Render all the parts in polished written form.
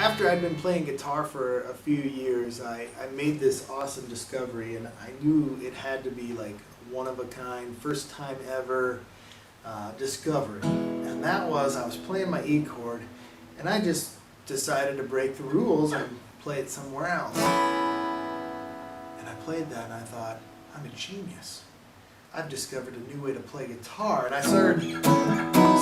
After I'd been playing guitar for a few years, I made this awesome discovery, and I knew it had to be like one of a kind, first time ever discovery. And that was, I was playing my E chord, and I just decided to break the rules and play it somewhere else. And I played that and I thought, I'm a genius. I've discovered a new way to play guitar. And I started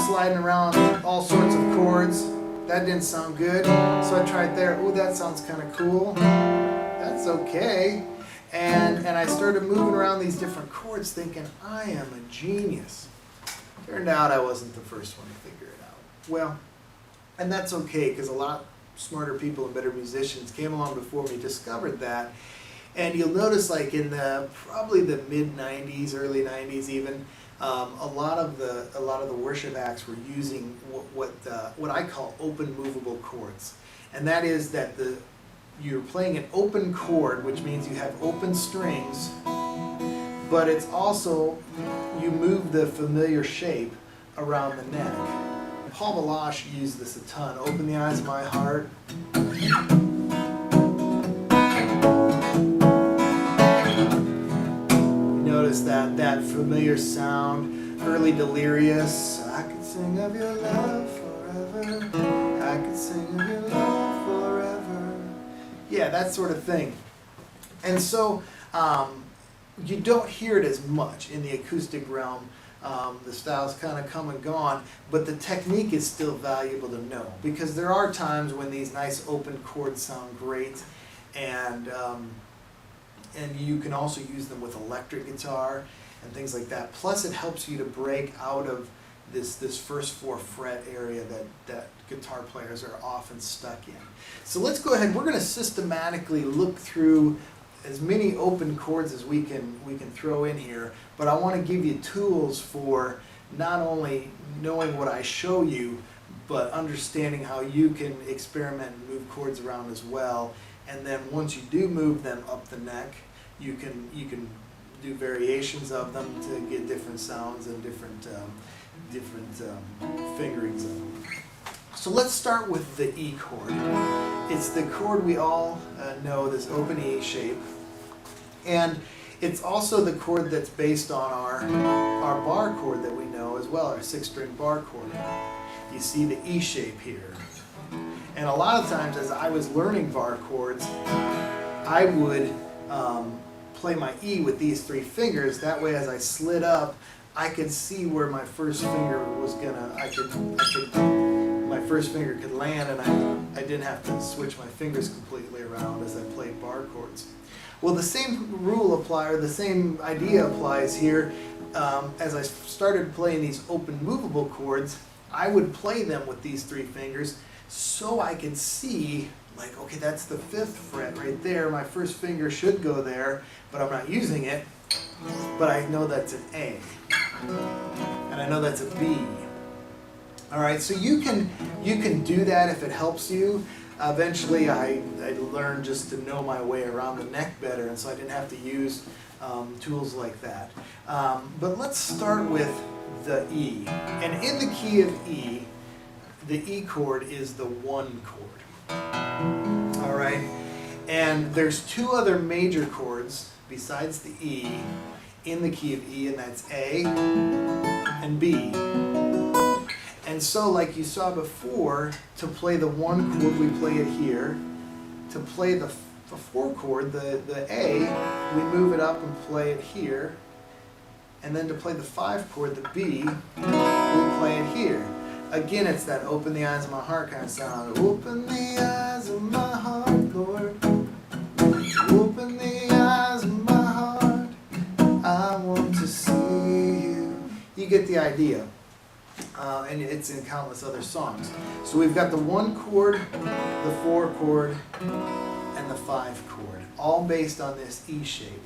sliding around all sorts of chords. That didn't sound good, so I tried there. Oh, that sounds kind of cool. That's okay. And I started moving around these different chords thinking, I am a genius. Turned out I wasn't the first one to figure it out. Well, and that's okay, because a lot smarter people and better musicians came along before me, discovered that. And you'll notice, like in probably the mid '90s, early '90s even, a lot of the worship acts were using what I call open movable chords, and that is that you're playing an open chord, which means you have open strings, but it's also you move the familiar shape around the neck. Paul Balash used this a ton. Open the eyes of my heart. Notice that familiar sound, early Delirious. I could sing of your love forever. I could sing of your love forever. Yeah, that sort of thing. And so you don't hear it as much in the acoustic realm. The style's kind of come and gone, but the technique is still valuable to know, because there are times when these nice open chords sound great, and you can also use them with electric guitar and things like that. Plus it helps you to break out of this first 4 fret area that guitar players are often stuck in. So let's go ahead, we're going to systematically look through as many open chords as we can throw in here, but I want to give you tools for not only knowing what I show you, but understanding how you can experiment and move chords around as well. And then once you do move them up the neck, you can do variations of them to get different sounds and different fingerings of them. So let's start with the E chord. It's the chord we all know, this open E shape, and it's also the chord that's based on our bar chord that we know as well, our 6-string bar chord. You see the E shape here. And a lot of times as I was learning bar chords, I would play my E with these 3 fingers. That way as I slid up, I could see where my first finger was my first finger could land, and I didn't have to switch my fingers completely around as I played bar chords. Well, the same rule applies, or the same idea applies here. As I started playing these open movable chords, I would play them with these 3 fingers so I could see, like, okay, that's the 5th fret right there. My first finger should go there, but I'm not using it. But I know that's an A, and I know that's a B. All right, so you can do that if it helps you. Eventually, I learned just to know my way around the neck better, and so I didn't have to use tools like that. But let's start with the E. And in the key of E, the E chord is the 1 chord. All right, and there's 2 other major chords besides the E in the key of E, and that's A and B. And so, like you saw before, to play the 1 chord, we play it here. To play the 4 chord, the A, we move it up and play it here. And then to play the 5 chord, the B, we play it here. Again, it's that open the eyes of my heart kind of sound. Open the eyes of my heart, Lord. Open the eyes of my heart. I want to see you. You get the idea. And it's in countless other songs. So we've got the 1 chord, the 4 chord, and the 5 chord, all based on this E shape.